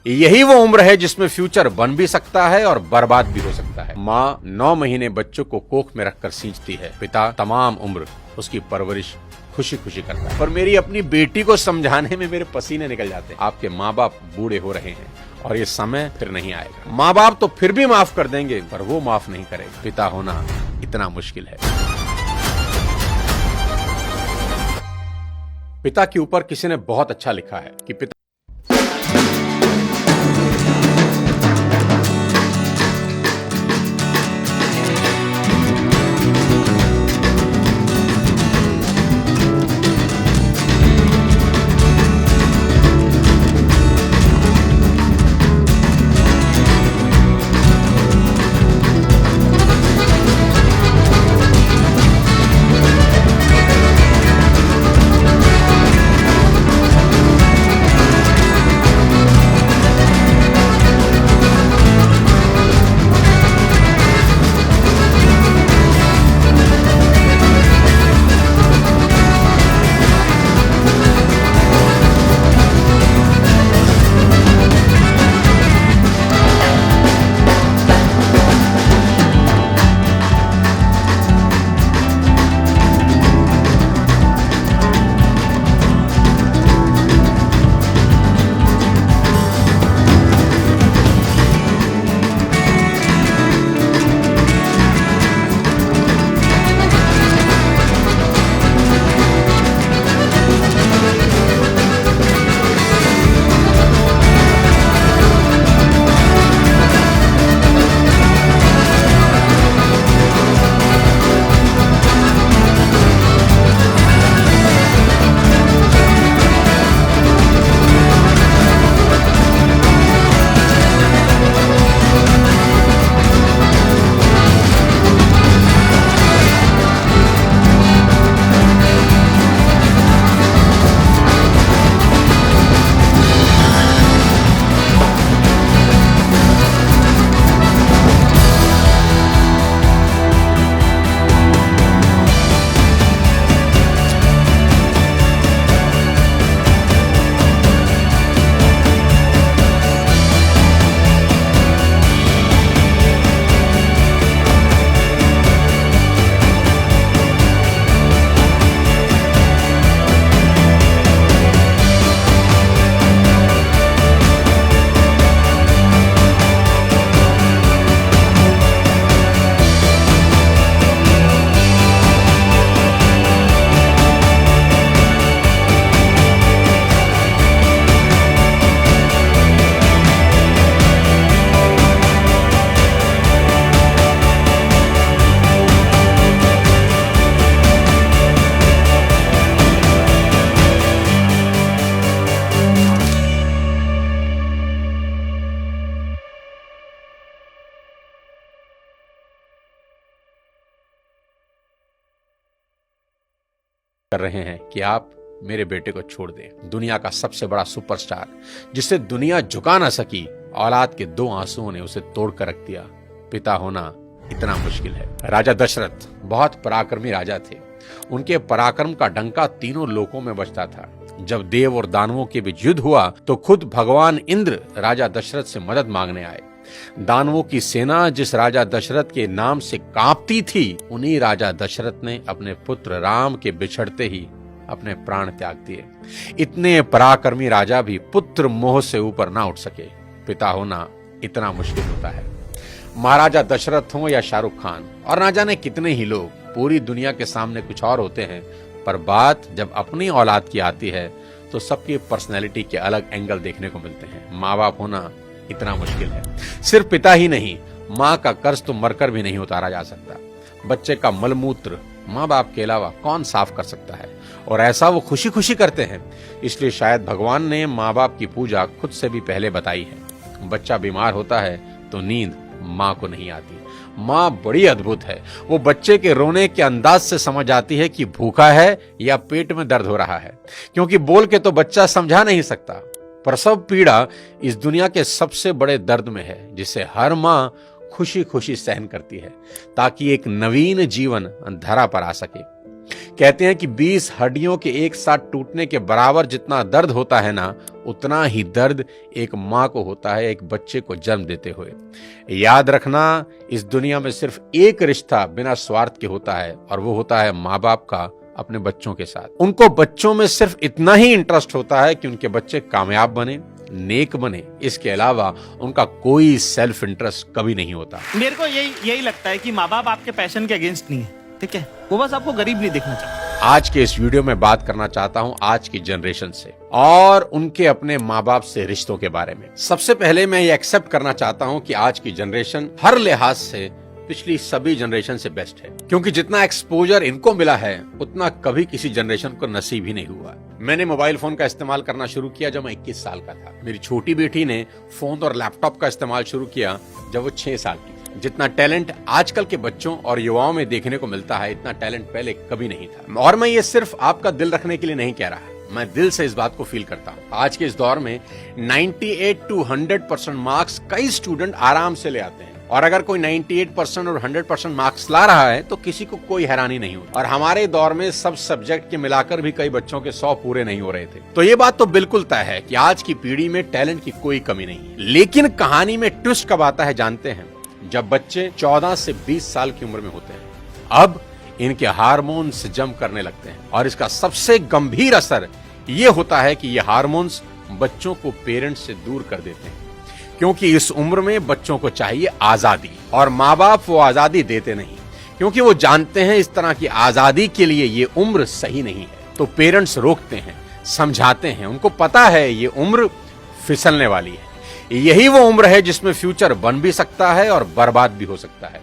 यही वो उम्र है जिसमें फ्यूचर बन भी सकता है और बर्बाद भी हो सकता है। माँ 9 महीने बच्चों को कोख में रखकर सींचती है, पिता तमाम उम्र उसकी परवरिश खुशी खुशी करता है। पर मेरी अपनी बेटी को समझाने में मेरे पसीने निकल जाते हैं। आपके माँ बाप बूढ़े हो रहे हैं और ये समय फिर नहीं आएगा। माँ बाप तो फिर भी माफ कर देंगे, पर वो माफ नहीं करेगा। पिता होना इतना मुश्किल है। पिता के ऊपर किसी ने बहुत अच्छा लिखा है कि पिता कर रहे हैं कि आप मेरे बेटे को छोड़ दें। दुनिया का सबसे बड़ा सुपरस्टार, जिसे दुनिया झुका ना सकी, औलाद के 2 आंसुओं ने उसे तोड़ कर रख दिया। पिता होना इतना मुश्किल है। राजा दशरथ बहुत पराक्रमी राजा थे। उनके पराक्रम का डंका तीनों लोकों में बजता था। जब देव और दानवों के बीच युद्ध हुआ तो खुद भगवान इंद्र राजा दशरथ से मदद मांगने आए। दानवों की सेना जिस राजा दशरथ के नाम से कांपती थी, उन्हीं राजा दशरथ ने अपने पुत्र राम के बिछड़ते ही अपने प्राण त्याग दिए। इतने पराक्रमी राजा भी पुत्र मोह से ऊपर ना उठ सके। पिता होना इतना मुश्किल होता है। महाराजा दशरथ हो या शाहरुख खान और ना जाने कितने ही लोग, पूरी दुनिया के सामने कुछ और होते हैं, पर बात जब अपनी औलाद की आती है तो सबकी पर्सनैलिटी के अलग एंगल देखने को मिलते हैं। माँ बाप होना इतना मुश्किल है। सिर्फ पिता ही नहीं, माँ का कर्ज तो मरकर भी नहीं उतारा जा सकता। बच्चे का मलमूत्र माँ बाप के अलावा कौन साफ कर सकता है, और ऐसा वो खुशी खुशी करते हैं। इसलिए शायद भगवान ने माँ बाप की पूजा खुद से भी पहले बताई है। बच्चा बीमार होता है तो नींद माँ को नहीं आती। माँ बड़ी अद्भुत है। वो बच्चे के रोने के अंदाज से समझ आती है कि भूखा है या पेट में दर्द हो रहा है, क्योंकि बोल के तो बच्चा समझा नहीं सकता। प्रसव पीड़ा इस दुनिया के सबसे बड़े दर्द में है, जिसे हर माँ खुशी खुशी सहन करती है ताकि एक नवीन जीवन धरा पर आ सके। कहते हैं कि 20 हड्डियों के एक साथ टूटने के बराबर जितना दर्द होता है ना, उतना ही दर्द एक माँ को होता है एक बच्चे को जन्म देते हुए। याद रखना, इस दुनिया में सिर्फ एक रिश्ता बिना स्वार्थ के होता है, और वो होता है माँ बाप का अपने बच्चों के साथ। उनको बच्चों में सिर्फ इतना ही इंटरेस्ट होता है कि उनके बच्चे कामयाब बने, नेक बने। इसके अलावा उनका कोई सेल्फ इंटरेस्ट कभी नहीं होता। मेरे को यही लगता है कि माँ बाप आपके पैशन के अगेंस्ट नहीं है, ठीक है? वो बस आपको गरीब नहीं देखना चाहता। आज के इस वीडियो में बात करना चाहता हूं आज की जनरेशन से और उनके अपने माँ बाप से रिश्तों के बारे में। सबसे पहले मैं ये एक्सेप्ट करना चाहता हूं कि आज की जनरेशन हर लिहाज से पिछली सभी जनरेशन से बेस्ट है, क्योंकि जितना एक्सपोजर इनको मिला है उतना कभी किसी जनरेशन को नसीब ही नहीं हुआ। मैंने मोबाइल फोन का इस्तेमाल करना शुरू किया जब मैं 21 साल का था। मेरी छोटी बेटी ने फोन और लैपटॉप का इस्तेमाल शुरू किया जब वो 6 साल की। जितना टैलेंट आजकल के बच्चों और युवाओं में देखने को मिलता है, इतना टैलेंट पहले कभी नहीं था। और मैं ये सिर्फ आपका दिल रखने के लिए नहीं कह रहा, मैं दिल से इस बात को फील करता हूँ। आज के इस दौर में 98 to 100% मार्क्स कई स्टूडेंट आराम से ले आते हैं, और अगर कोई 98% और 100% मार्क्स ला रहा है तो किसी को कोई हैरानी नहीं होती। और हमारे दौर में सब सब्जेक्ट के मिलाकर भी कई बच्चों के 100 पूरे नहीं हो रहे थे। तो ये बात तो बिल्कुल तय है कि आज की पीढ़ी में टैलेंट की कोई कमी नहीं है। लेकिन कहानी में ट्विस्ट कब आता है जानते हैं? जब बच्चे 14 से 20 साल की उम्र में होते हैं। अब इनके हार्मोन्स जम करने लगते हैं, और इसका सबसे गंभीर असर ये होता है कि ये हार्मोन्स बच्चों को पेरेंट्स से दूर कर देते हैं, क्योंकि इस उम्र में बच्चों को चाहिए आजादी, और माँ बाप वो आजादी देते नहीं, क्योंकि वो जानते हैं इस तरह की आजादी के लिए ये उम्र सही नहीं है। तो पेरेंट्स रोकते हैं, समझाते हैं, उनको पता है ये उम्र फिसलने वाली है, यही वो उम्र है जिसमें फ्यूचर बन भी सकता है और बर्बाद भी हो सकता है।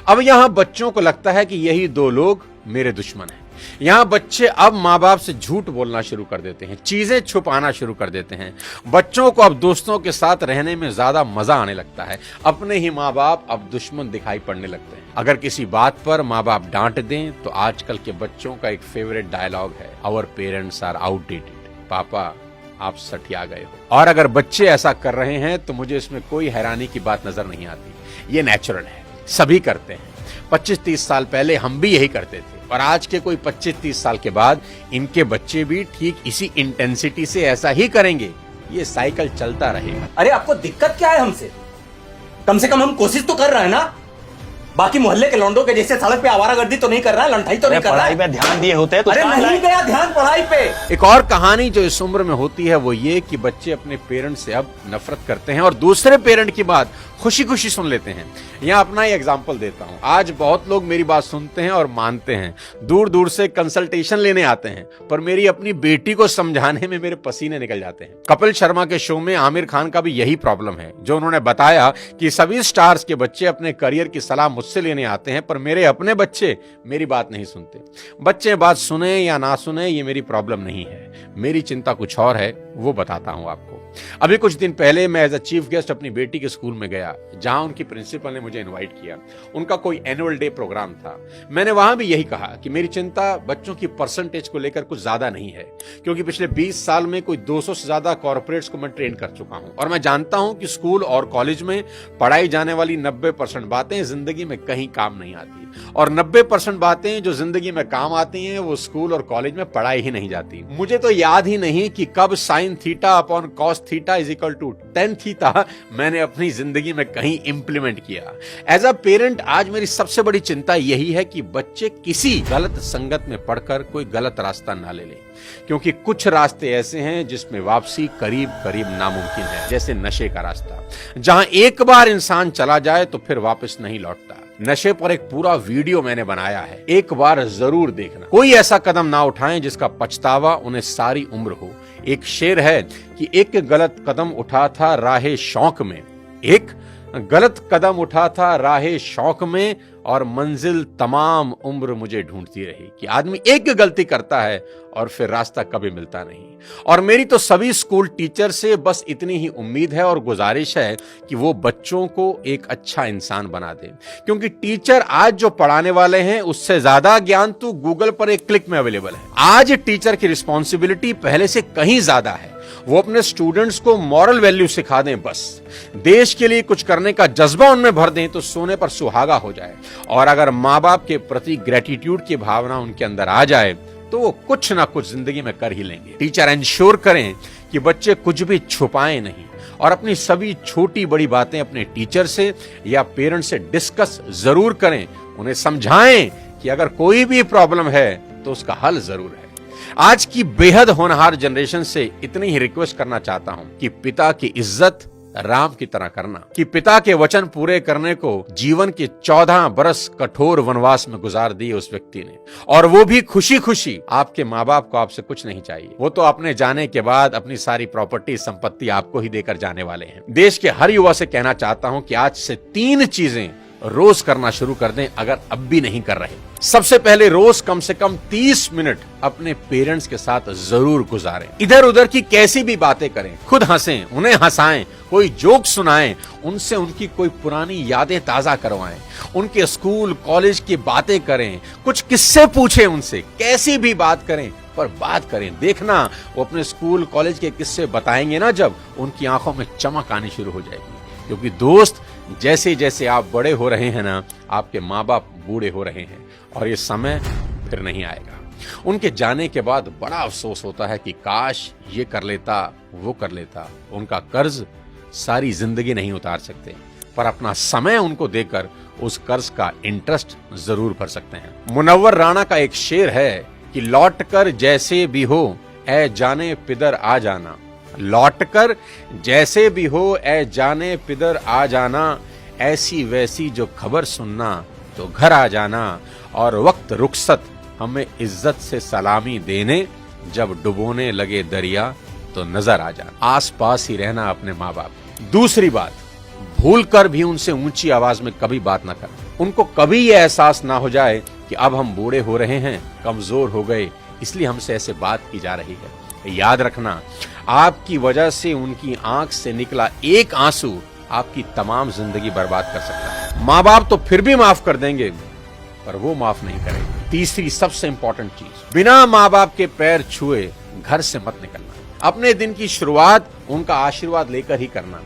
अब यहां बच्चों को लगता है कि यही दो लोग मेरे दुश्मन हैं। यहां बच्चे अब माँ बाप से झूठ बोलना शुरू कर देते हैं, चीजें छुपाना शुरू कर देते हैं। बच्चों को अब दोस्तों के साथ रहने में ज्यादा मजा आने लगता है। अपने ही माँ बाप अब दुश्मन दिखाई पड़ने लगते हैं। अगर किसी बात पर माँ बाप डांट दें तो आजकल के बच्चों का एक फेवरेट डायलॉग है, आवर पेरेंट्स आर आउटडेटेड। पापा आप सठिया गए हो। और अगर बच्चे ऐसा कर रहे हैं तो मुझे इसमें कोई हैरानी की बात नजर नहीं आती। ये नेचुरल है, सभी करते हैं। 25-30 साल पहले हम भी यही करते थे, और आज के कोई 25-30 साल के बाद इनके बच्चे भी ठीक इसी इंटेंसिटी से ऐसा ही करेंगे। ये साइकिल चलता रहेगा। अरे आपको दिक्कत क्या है हमसे? कम से कम हम कोशिश तो कर रहे हैं ना। बाकी मोहल्ले के लौंडों के जैसे सड़क पे आवारागर्दी तो नहीं कर रहा है, लंठाई तो नहीं कर रहा है। पढ़ाई पे ध्यान दिए होते तो अरे नहीं गया ध्यान पढ़ाई पे। एक और कहानी जो इस उम्र में होती है वो ये कि बच्चे अपने पेरेंट्स से अब नफरत करते हैं और दूसरे पेरेंट की बात खुशी खुशी सुन लेते हैं। यहाँ अपना ही एग्जाम्पल देता हूँ। आज बहुत लोग मेरी बात सुनते हैं और मानते हैं, दूर दूर से कंसल्टेशन लेने आते हैं, पर मेरी अपनी बेटी को समझाने में मेरे पसीने निकल जाते हैं। कपिल शर्मा के शो में आमिर खान का भी यही प्रॉब्लम है, जो उन्होंने बताया कि सभी स्टार्स के बच्चे अपने करियर की सलाह मुझसे लेने आते हैं, पर मेरे अपने बच्चे मेरी बात नहीं सुनते। बच्चे बात सुने या ना सुने ये मेरी प्रॉब्लम नहीं है, मेरी चिंता कुछ और है, वो बताता हूं आपको। अभी कुछ दिन पहले मैं एज अ चीफ गेस्ट अपनी बेटी के स्कूल में गया, जहां उनकी प्रिंसिपल ने मुझे इनवाइट किया। उनका कोई एनुअल डे प्रोग्राम था। मैंने वहां भी यही कहा कि मेरी चिंता बच्चों की परसेंटेज को लेकर कुछ ज्यादा नहीं है, क्योंकि पिछले 20 साल में कोई 200 से ज्यादा कॉर्पोरेट्स को मैं ट्रेन कर चुका हूं, और मैं जानता हूं कि स्कूल और कॉलेज में पढ़ाई जाने वाली 90% बातें जिंदगी में कहीं काम नहीं आती, और 90% बातें जो जिंदगी में काम आती हैं वो स्कूल और कॉलेज में पढ़ाई ही नहीं जाती। मुझे तो याद ही नहीं कि कब sine theta upon cos theta is equal to tan theta मैंने अपनी जिंदगी में कहीं इंप्लीमेंट किया। एज अ पेरेंट आज मेरी सबसे बड़ी चिंता यही है कि बच्चे किसी गलत संगत में पढ़कर कोई गलत रास्ता ना ले लें, क्योंकि कुछ रास्ते ऐसे हैं जिसमें वापसी करीब करीब नामुमकिन है, जैसे नशे का रास्ता, जहां एक बार इंसान चला जाए तो फिर वापस नहीं लौटता। नशे पर एक पूरा वीडियो मैंने बनाया है, एक बार जरूर देखना। कोई ऐसा कदम ना उठाएं जिसका पछतावा उन्हें सारी उम्र हो। एक शेर है कि एक गलत कदम उठा था राहे शौक में, एक गलत कदम उठा था राहे शौक में, और मंजिल तमाम उम्र मुझे ढूंढती रही। कि आदमी एक गलती करता है और फिर रास्ता कभी मिलता नहीं। और मेरी तो सभी स्कूल टीचर से बस इतनी ही उम्मीद है और गुजारिश है कि वो बच्चों को एक अच्छा इंसान बना दे, क्योंकि टीचर आज जो पढ़ाने वाले हैं उससे ज्यादा ज्ञान तो गूगल पर एक क्लिक में अवेलेबल है। आज टीचर की रिस्पॉन्सिबिलिटी पहले से कहीं ज्यादा है। वो अपने स्टूडेंट्स को मॉरल वैल्यू सिखा दें, बस देश के लिए कुछ करने का जज्बा उनमें भर दें तो सोने पर सुहागा हो जाए। और अगर माँ बाप के प्रति ग्रेटिट्यूड की भावना उनके अंदर आ जाए तो वो कुछ ना कुछ जिंदगी में कर ही लेंगे। टीचर इंश्योर करें कि बच्चे कुछ भी छुपाएं नहीं और अपनी सभी छोटी बड़ी बातें अपने टीचर से या पेरेंट्स से डिस्कस जरूर करें। उन्हें समझाएं कि अगर कोई भी प्रॉब्लम है तो उसका हल जरूर है। आज की बेहद होनहार जनरेशन से इतनी ही रिक्वेस्ट करना चाहता हूं कि पिता की इज्जत राम की तरह करना, कि पिता के वचन पूरे करने को जीवन के 14 बरस कठोर वनवास में गुजार दिए उस व्यक्ति ने, और वो भी खुशी खुशी। आपके माँ बाप को आपसे कुछ नहीं चाहिए, वो तो अपने जाने के बाद अपनी सारी प्रॉपर्टी संपत्ति आपको ही देकर जाने वाले हैं। देश के हर युवा से कहना चाहता हूं कि आज से 3 चीजें रोज करना शुरू कर दें अगर अब भी नहीं कर रहे। सबसे पहले रोज कम से कम 30 मिनट अपने पेरेंट्स के साथ जरूर गुजारें। इधर उधर की कैसी भी बातें करें, खुद हंसें, उन्हें हंसाएं, कोई जोक सुनाएं, उनसे उनकी कोई पुरानी यादें ताजा करवाएं, उनके स्कूल कॉलेज की बातें करें, कुछ किस्से पूछें उनसे, कैसी भी बात करें पर बात करें। देखना वो अपने स्कूल कॉलेज के किस्से बताएंगे ना, जब उनकी आंखों में चमक आनी शुरू हो जाएगी। क्योंकि दोस्त, जैसे जैसे आप बड़े हो रहे हैं ना, आपके माँ बाप बूढ़े हो रहे हैं और ये समय फिर नहीं आएगा। उनके जाने के बाद बड़ा अफसोस होता है कि काश ये कर लेता, वो कर लेता। उनका कर्ज सारी जिंदगी नहीं उतार सकते, पर अपना समय उनको देकर उस कर्ज का इंटरेस्ट जरूर भर सकते हैं। मुनव्वर राणा का एक शेर है कि लौट कर जैसे भी हो ऐ जाने पिदर आ जाना, लौटकर जैसे भी हो ऐ जाने पिदर आ जाना, ऐसी वैसी जो खबर सुनना तो घर आ जाना, और वक्त रुखसत हमें इज्जत से सलामी देने, जब डुबोने लगे दरिया तो नजर आ जाना। आस पास ही रहना अपने माँ बाप। दूसरी बात, भूल कर भी उनसे ऊंची आवाज में कभी बात ना करें। उनको कभी ये एहसास ना हो जाए कि अब हम बूढ़े हो रहे हैं, कमजोर हो गए, इसलिए हमसे ऐसे बात की जा रही है। याद रखना, आपकी वजह से उनकी आंख से निकला एक आंसू आपकी तमाम जिंदगी बर्बाद कर सकता है। माँ बाप तो फिर भी माफ कर देंगे, पर वो माफ नहीं करेंगे। तीसरी सबसे इंपॉर्टेंट चीज, बिना माँ बाप के पैर छुए घर से मत निकलना। अपने दिन की शुरुआत उनका आशीर्वाद लेकर ही करना।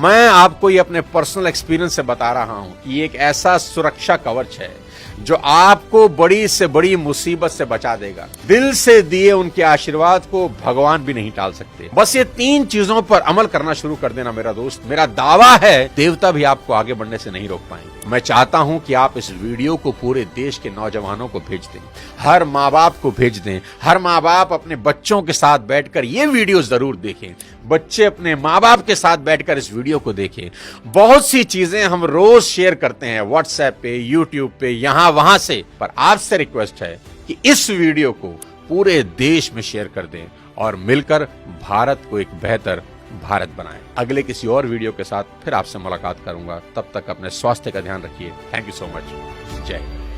मैं आपको ये अपने पर्सनल एक्सपीरियंस से बता रहा हूं कि ये एक ऐसा सुरक्षा कवच है जो आपको बड़ी से बड़ी मुसीबत से बचा देगा। दिल से दिए उनके आशीर्वाद को भगवान भी नहीं टाल सकते। बस ये 3 चीजों पर अमल करना शुरू कर देना मेरा दोस्त। मेरा दावा है देवता भी आपको आगे बढ़ने से नहीं रोक पाएंगे। मैं चाहता हूं कि आप इस वीडियो को पूरे देश के नौजवानों को भेज दें, हर माँ बाप को भेज दें। हर माँ बाप अपने बच्चों के साथ बैठकर ये वीडियो जरूर देखें। बच्चे अपने माँ बाप के साथ बैठकर इस वीडियो को देखें। बहुत सी चीजें हम रोज शेयर करते हैं व्हाट्सएप पे, यूट्यूब पे, यहां वहां से, पर आपसे रिक्वेस्ट है कि इस वीडियो को पूरे देश में शेयर कर दें और मिलकर भारत को एक बेहतर भारत बनाएं। अगले किसी और वीडियो के साथ फिर आपसे मुलाकात करूंगा। तब तक अपने स्वास्थ्य का ध्यान रखिए। Thank you so much. जय हिंद।